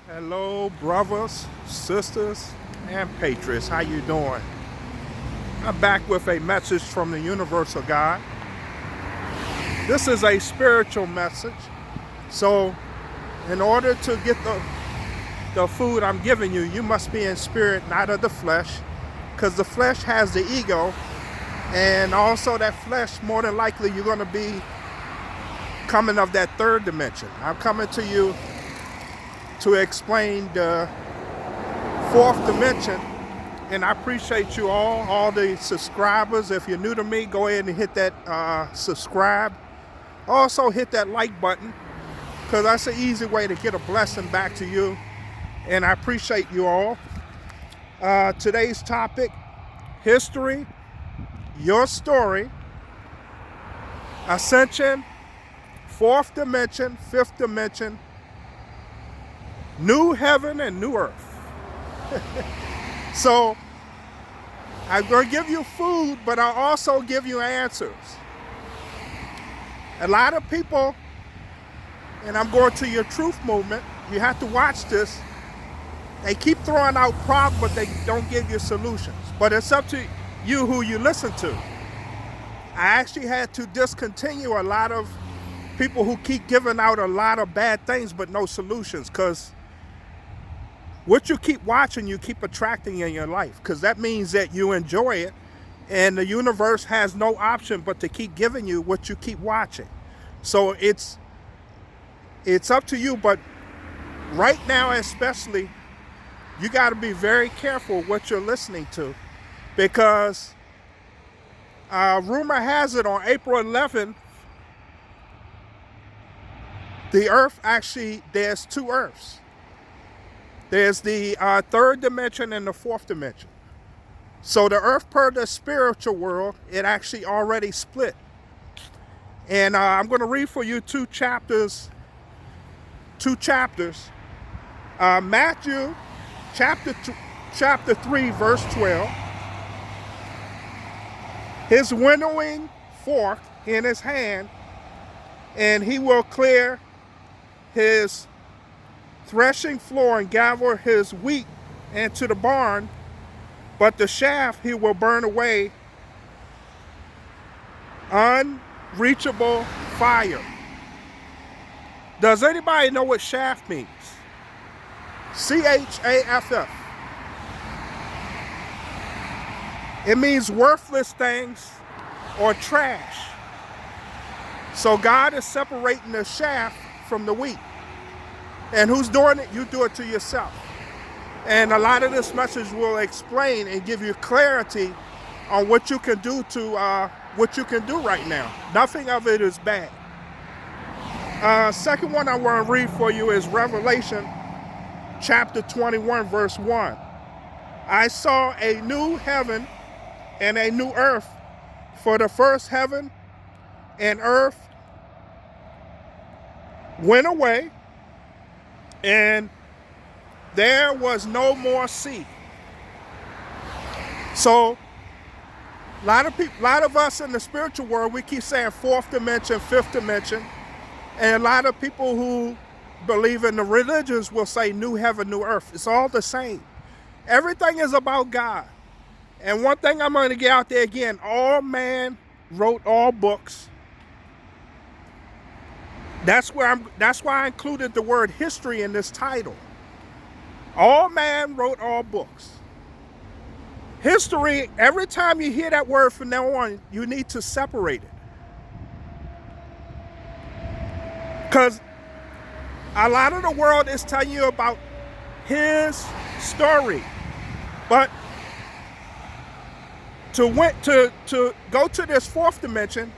Hello, brothers, sisters, and patriots. How you doing? I'm back with a message from the universal God. This is a spiritual message. So, in order to get the food I'm giving you, you must be in spirit, not of the flesh, because the flesh has the ego, and also that flesh, more than likely, you're going to be coming of that third dimension. I'm coming to you to explain the fourth dimension, and I appreciate you all the subscribers. If you're new to me, go ahead and hit that subscribe. Also hit that like button, because that's an easy way to get a blessing back to you, and I appreciate you all. Today's topic: history, your story, ascension, fourth dimension, fifth dimension, new heaven and new earth. So I'm going to give you food, but I'll also give you answers. A lot of people, and I'm going to your truth movement, you have to watch this. They keep throwing out problems, but they don't give you solutions. But it's up to you who you listen to. I actually had to discontinue a lot of people who keep giving out a lot of bad things but no solutions, because what you keep watching, you keep attracting in your life, because that means that you enjoy it, and the universe has no option but to keep giving you what you keep watching. So it's up to you, but right now especially, you got to be very careful what you're listening to, because rumor has it on April 11th, the earth actually, there's two earths. There's the third dimension and the fourth dimension. So the earth, per the spiritual world, it actually already split. And I'm going to read for you two chapters. Matthew chapter 3, verse 12. His winnowing fork in his hand, and he will clear his threshing floor and gather his wheat into the barn, but the shaft he will burn away, unreachable fire. Does anybody know what shaft means? CHAFF. It means worthless things or trash. So God is separating the shaft from the wheat. And who's doing it? You do it to yourself. And a lot of this message will explain and give you clarity on what you can do what you can do right now. Nothing of it is bad. Second one I want to read for you is Revelation chapter 21, verse 1. I saw a new heaven and a new earth, for the first heaven and earth went away, and there was no more sea. So a lot of us in the spiritual world, we keep saying fourth dimension, fifth dimension, and a lot of people who believe in the religions will say new heaven, new earth. It's all the same. Everything is about God. And one thing I'm going to get out there again: all man wrote all books. That's why I included the word history in this title. All man wrote all books. History, every time you hear that word from now on, you need to separate it. Because a lot of the world is telling you about his story. But to go to this fourth dimension,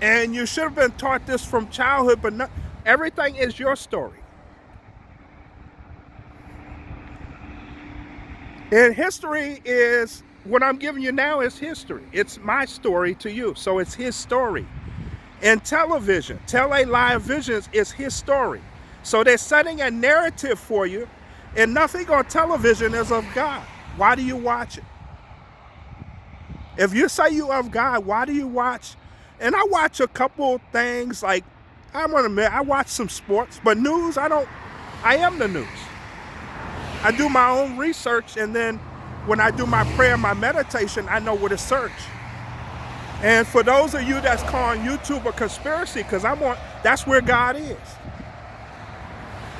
and you should have been taught this from childhood, but not, everything is your story. And history is, what I'm giving you now is history. It's my story to you, so it's his story. And television, live visions, is his story. So they're setting a narrative for you, and nothing on television is of God. Why do you watch it? If you say you of God, why do you watch? And I watch a couple things, like, I'm gonna admit, I watch some sports, but news, I am the news. I do my own research, and then when I do my prayer, my meditation, I know where to search. And for those of you that's calling YouTube a conspiracy, because that's where God is.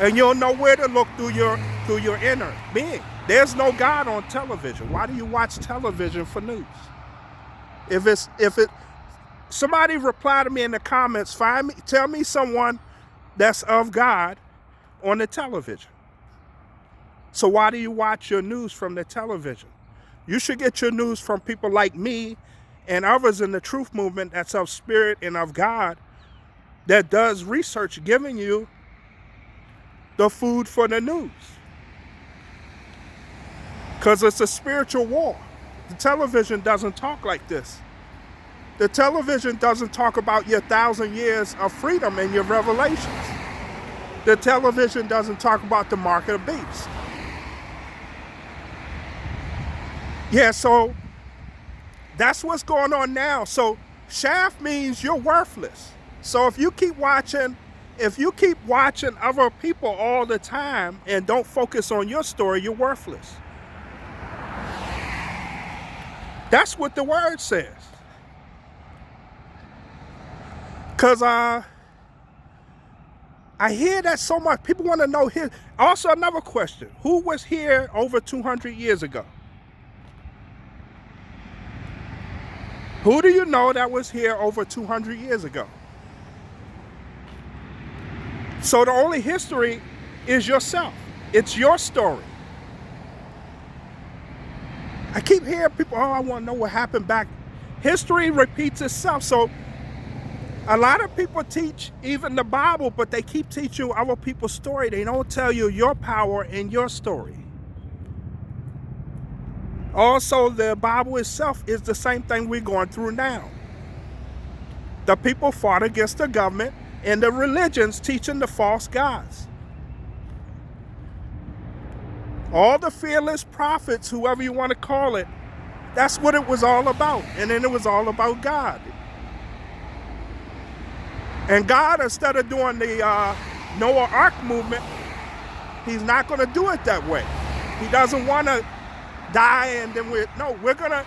And you'll know where to look through your inner being. There's no God on television. Why do you watch television for news? Somebody reply to me in the comments, tell me someone that's of God on the television. So why do you watch your news from the television? You should get your news from people like me and others in the truth movement that's of spirit and of God, that does research, giving you the food for the news. Because it's a spiritual war. The television doesn't talk like this. The television doesn't talk about your 1,000 years of freedom and your revelations. The television doesn't talk about the mark of the beast. Yeah, so that's what's going on now. So shaft means you're worthless. So if you keep watching other people all the time and don't focus on your story, you're worthless. That's what the word says. Because I hear that so much. People want to know here. Also, another question. Who was here over 200 years ago? Who do you know that was here over 200 years ago? So the only history is yourself. It's your story. I keep hearing people, I want to know what happened back. History repeats itself. So a lot of people teach even the Bible, but they keep teaching you other people's story. They don't tell you your power in your story. Also, the Bible itself is the same thing we're going through now. The people fought against the government and the religions teaching the false gods. All the fearless prophets, whoever you want to call it, that's what it was all about. And then it was all about God. And God, instead of doing the Noah Ark movement, he's not going to do it that way. He doesn't want to die and then we're going to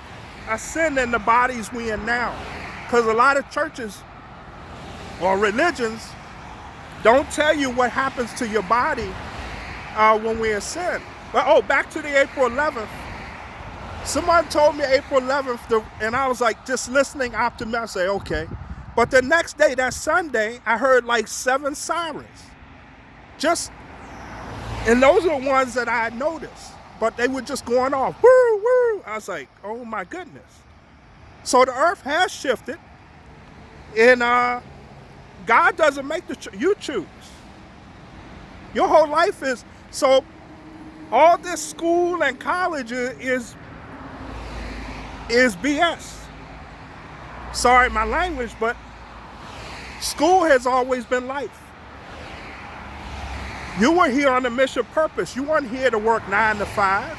ascend in the bodies we in now. Because a lot of churches or religions don't tell you what happens to your body when we ascend. But back to the April 11th. Someone told me April 11th, and I was like, just listening optimistic. I say, okay. But the next day, that Sunday, I heard like 7 sirens. And those are the ones that I had noticed. But they were just going off. Woo, woo. I was like, oh my goodness. So the earth has shifted. And God doesn't make you choose. Your whole life is, so all this school and college is BS. Sorry, my language, but school has always been life. You were here on a mission purpose. You weren't here to work 9 to 5.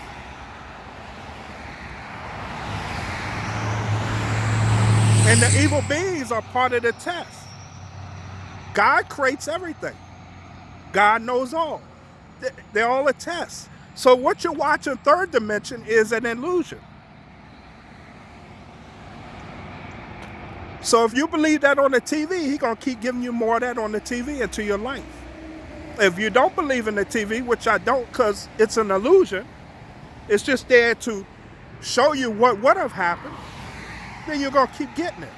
And the evil beings are part of the test. God creates everything. God knows all. They're all a test. So what you're watching, third dimension, is an illusion. So if you believe that on the TV, he's going to keep giving you more of that on the TV into your life. If you don't believe in the TV, which I don't because it's an illusion, it's just there to show you what would have happened, then you're going to keep getting it.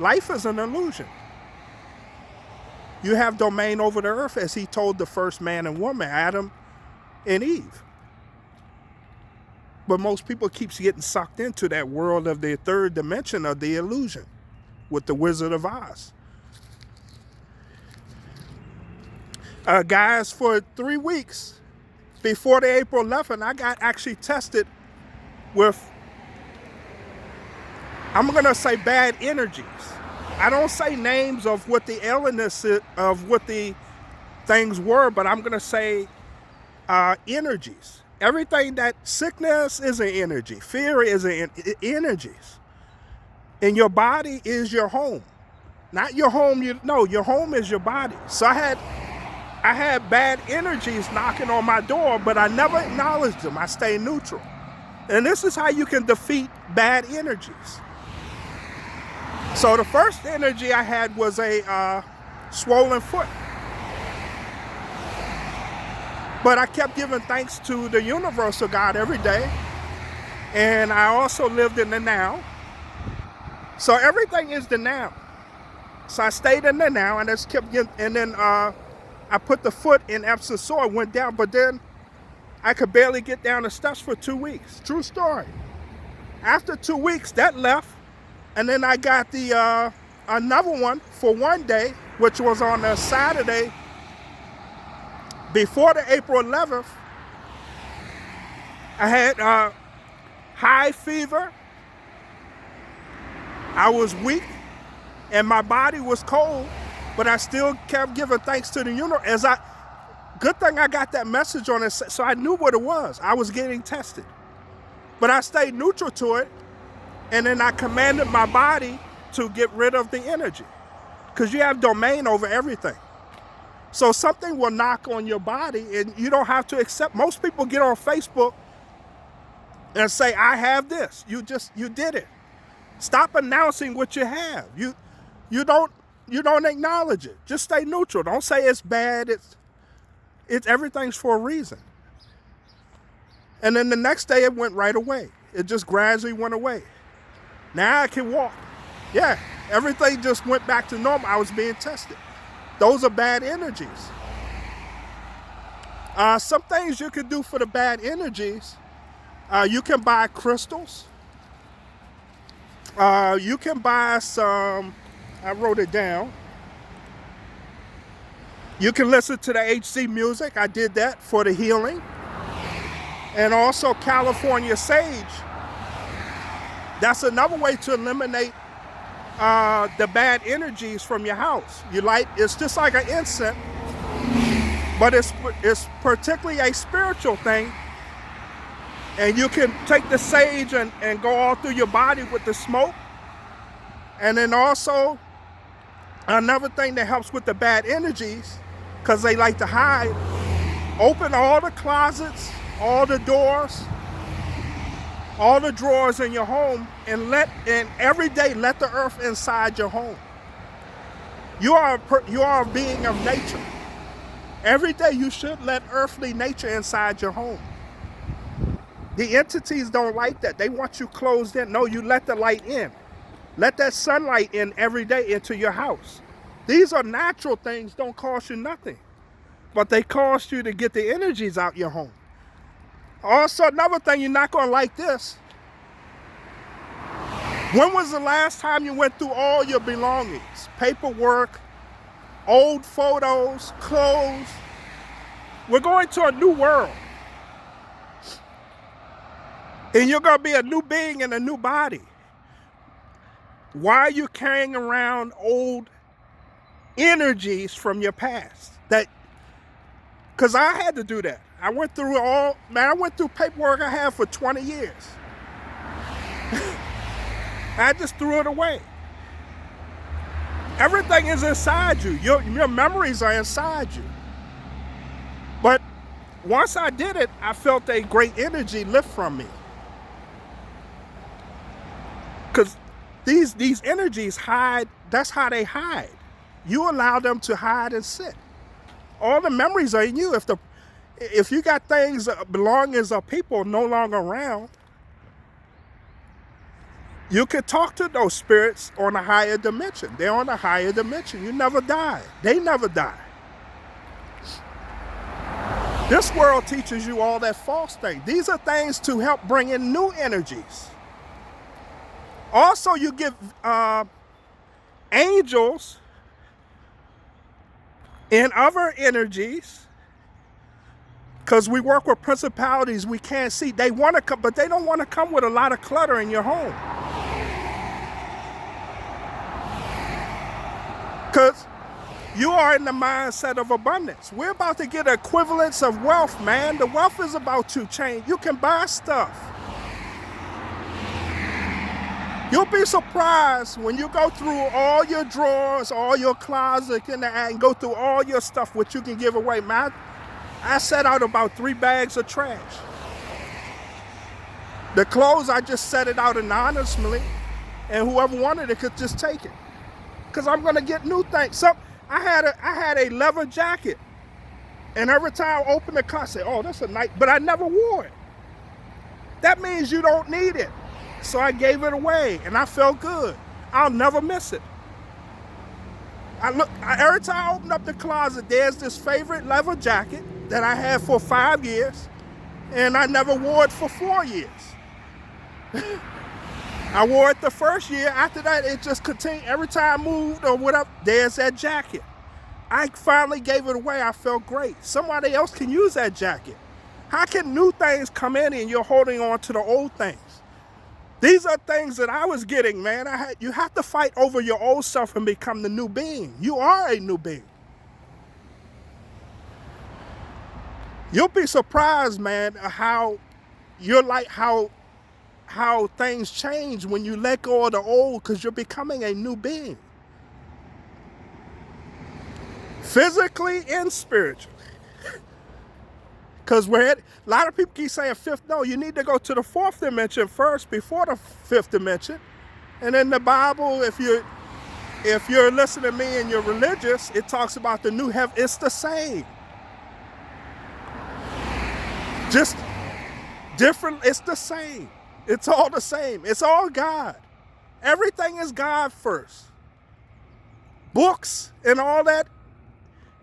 Life is an illusion. You have domain over the earth, as he told the first man and woman, Adam and Eve. But most people keep getting sucked into that world of the third dimension of the illusion with the Wizard of Oz. Guys, for 3 weeks before the April 11th, I got actually tested with, I'm going to say, bad energies. I don't say names of what the illness of what the things were, but I'm going to say energies. Everything that sickness is an energy. Fear is energies. And your body is your home. Not your home, your home is your body. So I had I had bad energies knocking on my door, but I never acknowledged them. I stayed neutral. And this is how you can defeat bad energies. So the first energy I had was a swollen foot. But I kept giving thanks to the universal God every day. And I also lived in the now. So everything is the now. So I stayed in the now and I just kept getting, and then I put the foot in Epsom salt, went down, but then I could barely get down the steps for 2 weeks. True story. After 2 weeks, that left. And then I got the another one for one day, which was on a Saturday before the April 11th. I had high fever. I was weak and my body was cold, but I still kept giving thanks to the universe. Good thing I got that message on it, so I knew what it was. I was getting tested. But I stayed neutral to it, and then I commanded my body to get rid of the energy, because you have domain over everything. So something will knock on your body, and you don't have to accept. Most people get on Facebook and say, I have this. You did it. Stop announcing what you have. You don't acknowledge it. Just stay neutral. Don't say it's bad. It's everything's for a reason. And then the next day it went right away. It just gradually went away. Now I can walk. Yeah, everything just went back to normal. I was being tested. Those are bad energies. Some things you can do for the bad energies. You can buy crystals. You can buy some, I wrote it down. You can listen to the HC music. I did that for the healing. And also California sage. That's another way to eliminate the bad energies from your house. It's just like an incense, but it's particularly a spiritual thing. And you can take the sage and go all through your body with the smoke. And then also, another thing that helps with the bad energies, because they like to hide, open all the closets, all the doors, all the drawers in your home, and every day let the earth inside your home. You are a being of nature. Every day you should let earthly nature inside your home. The entities don't like that. They want you closed in. No, you let the light in. Let that sunlight in every day into your house. These are natural things, don't cost you nothing. But they cost you to get the energies out your home. Also, another thing, you're not going to like this. When was the last time you went through all your belongings? Paperwork, old photos, clothes. We're going to a new world. And you're going to be a new being in a new body. Why are you carrying around old energies from your past? Because I had to do that. I went through paperwork I had for 20 years. I just threw it away. Everything is inside you. Your memories are inside you. But once I did it, I felt a great energy lift from me. Because these energies hide, that's how they hide. You allow them to hide and sit. All the memories are in you. If you got things, belongings of people no longer around, you can talk to those spirits on a higher dimension. They're on a higher dimension. You never die. They never die. This world teaches you all that false thing. These are things to help bring in new energies. Also, you give angels and other energies, because we work with principalities we can't see. They want to come, but they don't want to come with a lot of clutter in your home. Because you are in the mindset of abundance. We're about to get equivalents of wealth, man. The wealth is about to change. You can buy stuff. You'll be surprised when you go through all your drawers, all your closet, and go through all your stuff, what you can give away. Man, I set out about 3 bags of trash. The clothes, I just set it out anonymously, and whoever wanted it could just take it. Because I'm going to get new things. So I had a leather jacket, and every time I open the car, I say, oh, that's a nice, but I never wore it. That means you don't need it. So I gave it away, and I felt good. I'll never miss it. Every time I open up the closet, there's this favorite leather jacket that I had for 5 years, and I never wore it for 4 years. I wore it the first year. After that, it just continued. Every time I moved or whatever, there's that jacket. I finally gave it away. I felt great. Somebody else can use that jacket. How can new things come in and you're holding on to the old things? These are things that I was getting, man. You have to fight over your old self and become the new being. You are a new being. You'll be surprised, man, how things change when you let go of the old, because you're becoming a new being. Physically and spiritually. Because a lot of people keep saying fifth. No, you need to go to the 4th dimension first before the 5th dimension. And in the Bible, if you're listening to me and you're religious, it talks about the new heaven. It's the same. Just different. It's the same. It's all the same. It's all God. Everything is God first. Books and all that.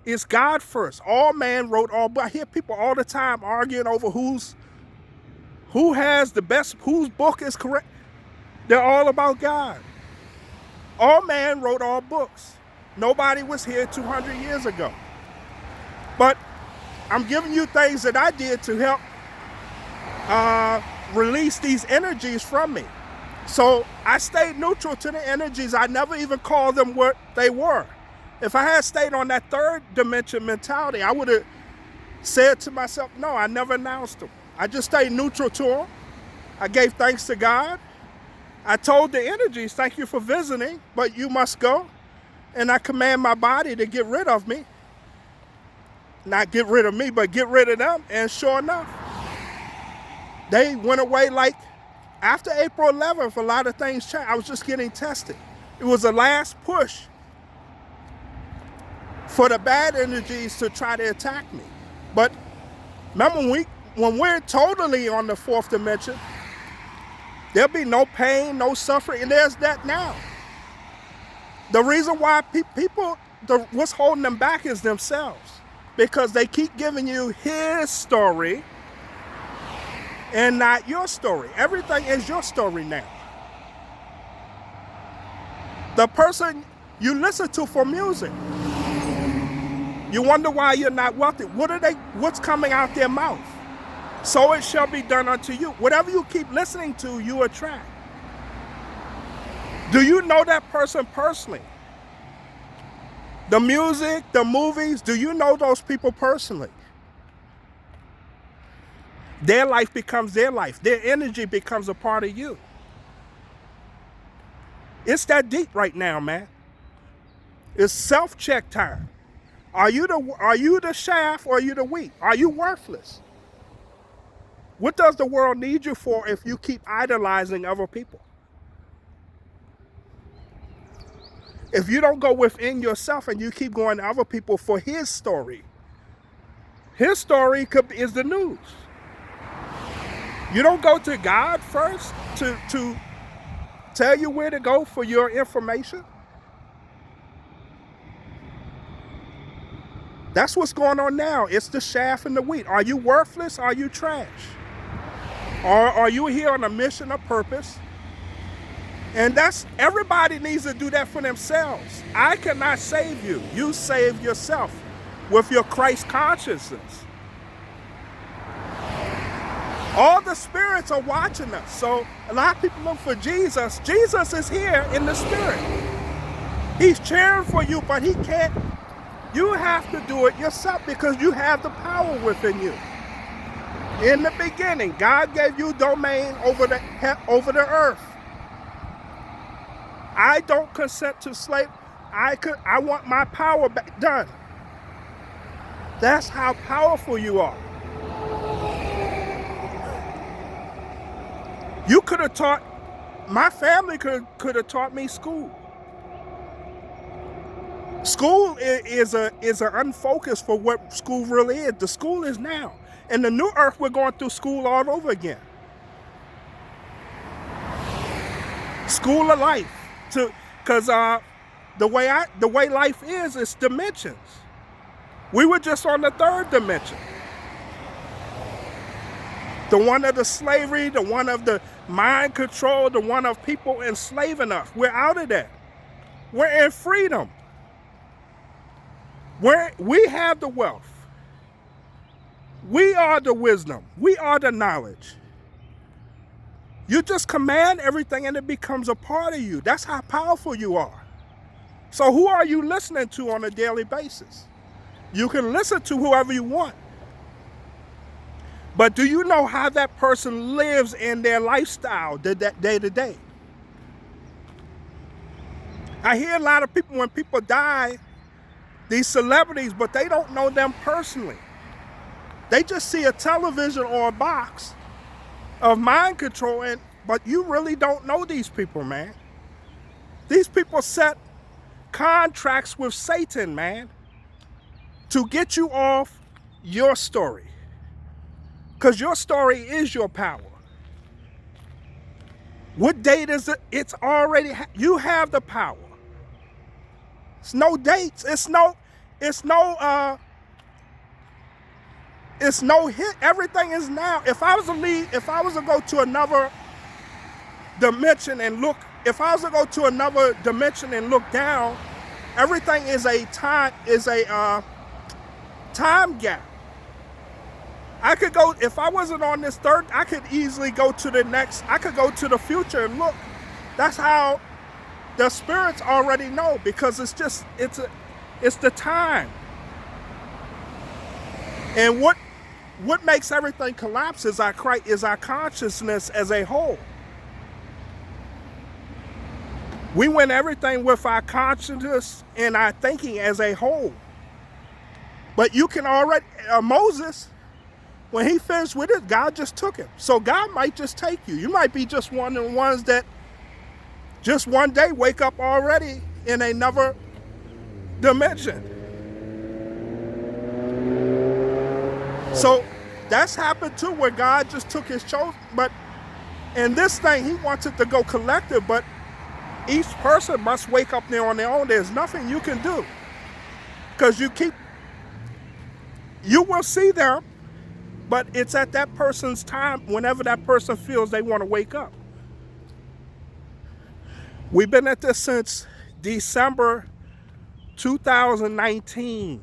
It's God first. All man wrote all. But I hear people all the time arguing over who has the best, whose book is correct. They're all about God. All man wrote all books. Nobody was here 200 years ago. But I'm giving you things that I did to help release these energies from me. So I stayed neutral to the energies. I never even called them what they were. If I had stayed on that 3rd dimension mentality, I would have said to myself, no, I never announced them. I just stayed neutral to them. I gave thanks to God. I told the energies, thank you for visiting, but you must go. And I command my body to get rid of me. Not get rid of me, but get rid of them. And sure enough, they went away. Like after April 11th, a lot of things changed. I was just getting tested. It was the last push for the bad energies to try to attack me. But remember, when we're totally on the 4th dimension, there'll be no pain, no suffering, and there's that now. The reason why what's holding them back is themselves, because they keep giving you his story and not your story. Everything is your story now. The person you listen to for music, you wonder why you're not wealthy. What's coming out their mouth? So it shall be done unto you. Whatever you keep listening to, you attract. Do you know that person personally? The music, the movies, do you know those people personally? Their life becomes their life. Their energy becomes a part of you. It's that deep right now, man. It's self-check time. Are you the shaft or are you the wheat? Are you worthless? What does the world need you for if you keep idolizing other people? If you don't go within yourself and you keep going to other people for his story is the news. You don't go to God first to tell you where to go for your information. That's what's going on now. It's the shaft and the wheat. Are you worthless? Are you trash? Or are you here on a mission of purpose? And everybody needs to do that for themselves. I cannot save you. You save yourself with your Christ consciousness. All the spirits are watching us. So a lot of people look for Jesus. Jesus is here in the spirit. He's cheering for you, but he can't. You have to do it yourself because you have the power within you. In the beginning, God gave you domain over the earth. I don't consent to slave. I want my power back done. That's how powerful you are. You could have taught, my family could have taught me school. School is an unfocus for what school really is. The school is now. In the new earth, we're going through school all over again. School of life. Because the way life is, it's dimensions. We were just on the third dimension. The one of the slavery, the one of the mind control, the one of people enslaving us. We're out of that. We're in freedom. We have the wealth. We are the wisdom. We are the knowledge. You just command everything and it becomes a part of you. That's how powerful you are. So who are you listening to on a daily basis? You can listen to whoever you want. But do you know how that person lives in their lifestyle that day to day? I hear a lot of people, when people die, these celebrities, but they don't know them personally. They just see a television or a box of mind control, but you really don't know these people, man. These people set contracts with Satan, man, to get you off your story. Because your story is your power. What date is it? It's already, you have the power. It's no dates. It's no hit. Everything is now. If I was to go to another dimension and look, down, everything is a time gap. I could go, if I wasn't on this third, I could easily go to the next, I could go to the future and look. That's how the spirits already know, because it's the time. And what makes everything collapse is our consciousness as a whole. We win everything with our consciousness and our thinking as a whole. But you can already, Moses, when he finished with it, God just took him. So God might just take you. You might be just one of the ones that just one day wake up already in another dimension. So that's happened too, where God just took his chosen. But in this thing, he wants it to go collective, but each person must wake up there on their own. There's nothing you can do. Because you will see them, but it's at that person's time, whenever that person feels they want to wake up. We've been at this since December 2019,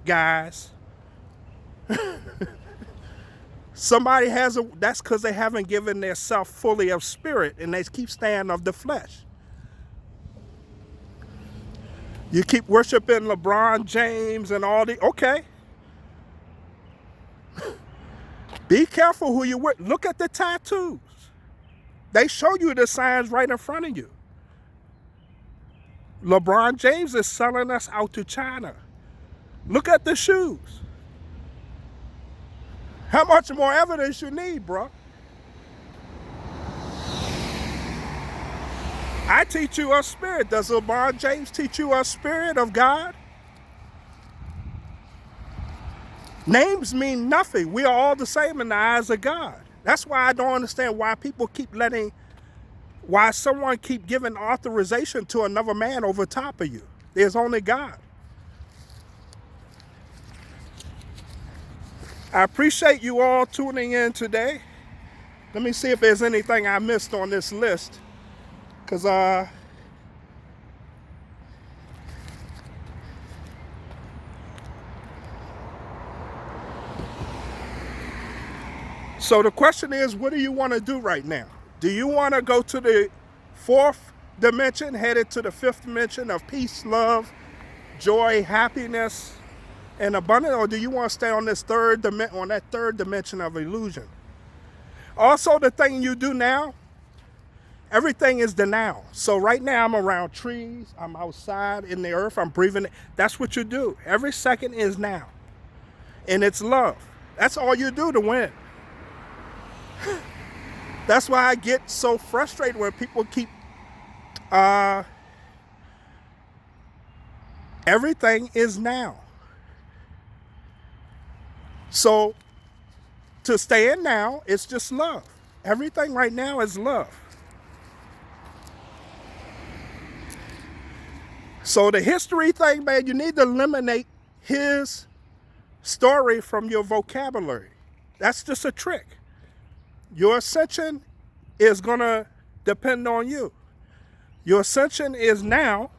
guys. Somebody that's because they haven't given their self fully of spirit, and they keep staying of the flesh. You keep worshiping LeBron James and all okay. Be careful who you work. Look at the tattoos. They show you the signs right in front of you. LeBron James is selling us out to China. Look at the shoes. How much more evidence you need, bro? I teach you a spirit. Does LeBron James teach you a spirit of God? Names mean nothing. We are all the same in the eyes of God. That's why I don't understand why why someone keep giving authorization to another man over top of you. There's only God. I appreciate you all tuning in today. Let me see if there's anything I missed on this list. Because so the question is, what do you want to do right now? Do you want to go to the fourth dimension, headed to the fifth dimension of peace, love, joy, happiness, and abundance, or do you want to stay on this third dimension of illusion? Also, the thing you do now Everything is the now. So right now I'm around trees, I'm outside in the earth, I'm breathing. That's what you do. Every second is now. And it's love. That's all you do to win. That's why I get so frustrated when people keep everything is now. So to stay in now, it's just love. Everything right now is love. So the history thing, man, you need to eliminate his story from your vocabulary. That's just a trick. Your ascension is going to depend on you. Your ascension is now,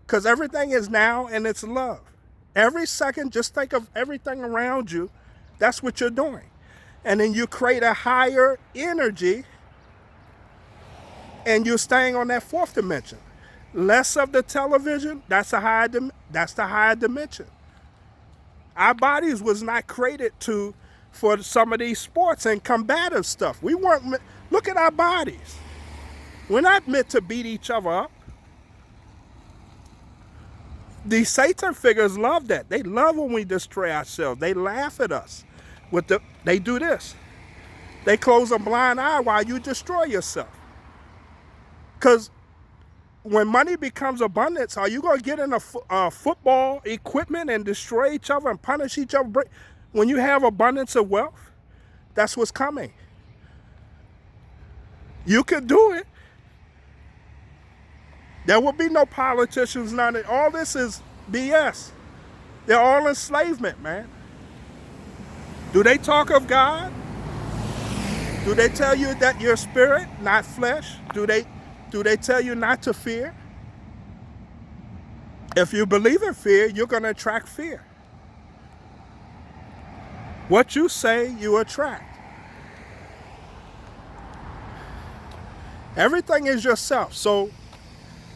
because everything is now and it's love. Every second, just think of everything around you. That's what you're doing. And then you create a higher energy and you're staying on that fourth dimension. Less of the television, that's the higher dimension. Our bodies was not created for some of these sports and combative stuff. We weren't, look at our bodies. We're not meant to beat each other up. These Satan figures love that. They love when we destroy ourselves. They laugh at us. They do this. They close a blind eye while you destroy yourself. Because when money becomes abundance, are you going to get in a football equipment and destroy each other and punish each other? When you have abundance of wealth, that's what's coming. You could do it. There will be no politicians, none of all this is BS. They're all enslavement, man. Do they talk of God? Do they tell you that you're spirit, not flesh? Do they tell you not to fear? If you believe in fear, you're going to attract fear. What you say, you attract. Everything is yourself. So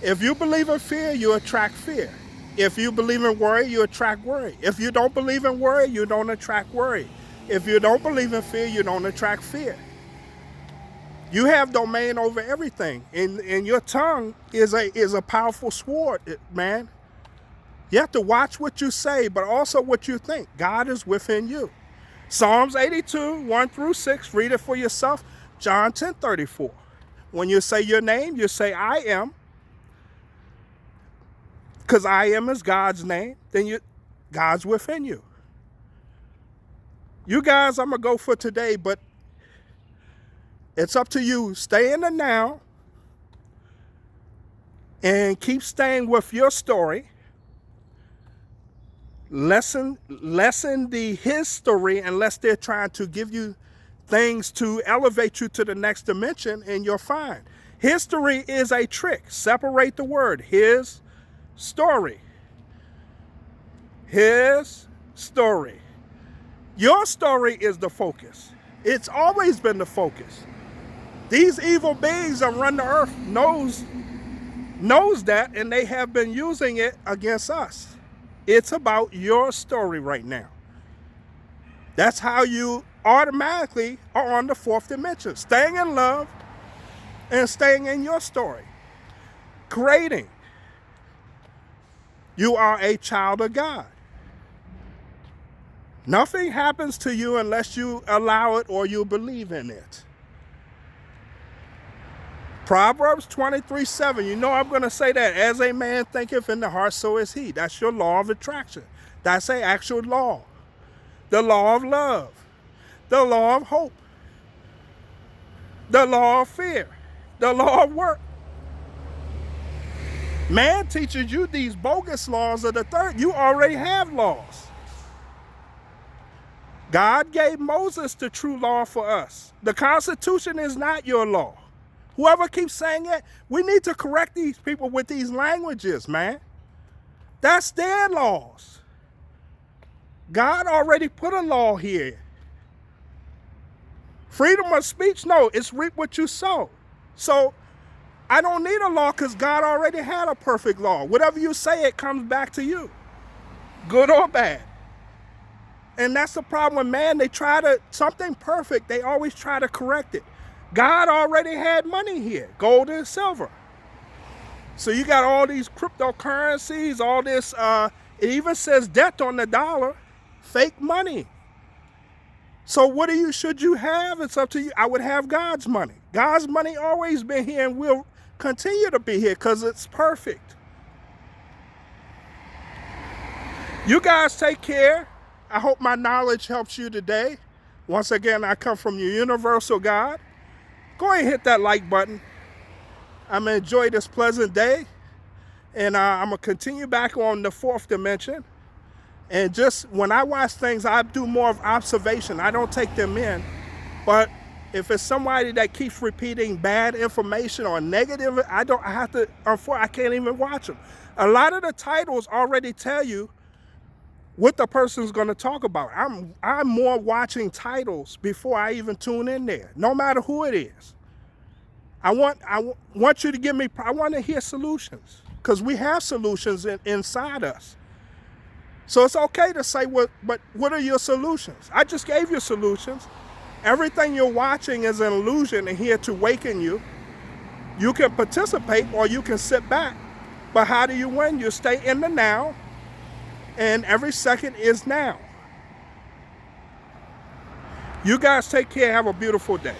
if you believe in fear, you attract fear. If you believe in worry, you attract worry. If you don't believe in worry, you don't attract worry. If you don't believe in fear, you don't attract fear. You have domain over everything. And your tongue is a powerful sword, man. You have to watch what you say, but also what you think. God is within you. Psalms 82, 1 through 6, read it for yourself. John 10:34. When you say your name, you say, I am. Because I am is God's name, then God's within you. You guys, I'm going to go for today, but it's up to you. Stay in the now and keep staying with your story. Lessen the history unless they're trying to give you things to elevate you to the next dimension, and you're fine. History is a trick. Separate the word. His story. His story. Your story is the focus. It's always been the focus. These evil beings that run the earth knows that, and they have been using it against us. It's about your story right now. That's how you automatically are on the fourth dimension. Staying in love and staying in your story. Creating. You are a child of God. Nothing happens to you unless you allow it or you believe in it. Proverbs 23:7. You know I'm going to say that. As a man thinketh in the heart, so is he. That's your law of attraction. That's an actual law. The law of love. The law of hope. The law of fear. The law of work. Man teaches you these bogus laws of the third. You already have laws. God gave Moses the true law for us. The Constitution is not your law. Whoever keeps saying it, we need to correct these people with these languages, man. That's their laws. God already put a law here. Freedom of speech, no, it's reap what you sow. So I don't need a law because God already had a perfect law. Whatever you say, it comes back to you, good or bad. And that's the problem with man. They try to, something perfect, they always try to correct it. God already had money here, gold and silver. So you got all these cryptocurrencies, all this, it even says debt on the dollar, fake money. So what should you have? It's up to you. I would have God's money. God's money always been here and will continue to be here because it's perfect. You guys take care. I hope my knowledge helps you today. Once again, I come from your universal God. Go ahead and hit that like button. I'm going to enjoy this pleasant day. And I'm going to continue back on the fourth dimension. And just when I watch things, I do more of observation. I don't take them in. But if it's somebody that keeps repeating bad information or negative, I can't even watch them. A lot of the titles already tell you what the person's going to talk about. I'm more watching titles before I even tune in there, no matter who it is. I want you to give me, I want to hear solutions, because we have solutions inside us. So it's okay to say, but what are your solutions? I just gave you solutions. Everything you're watching is an illusion and here to waken you. You can participate or you can sit back. But how do you win? You stay in the now, and every second is now. You guys take care. Have a beautiful day.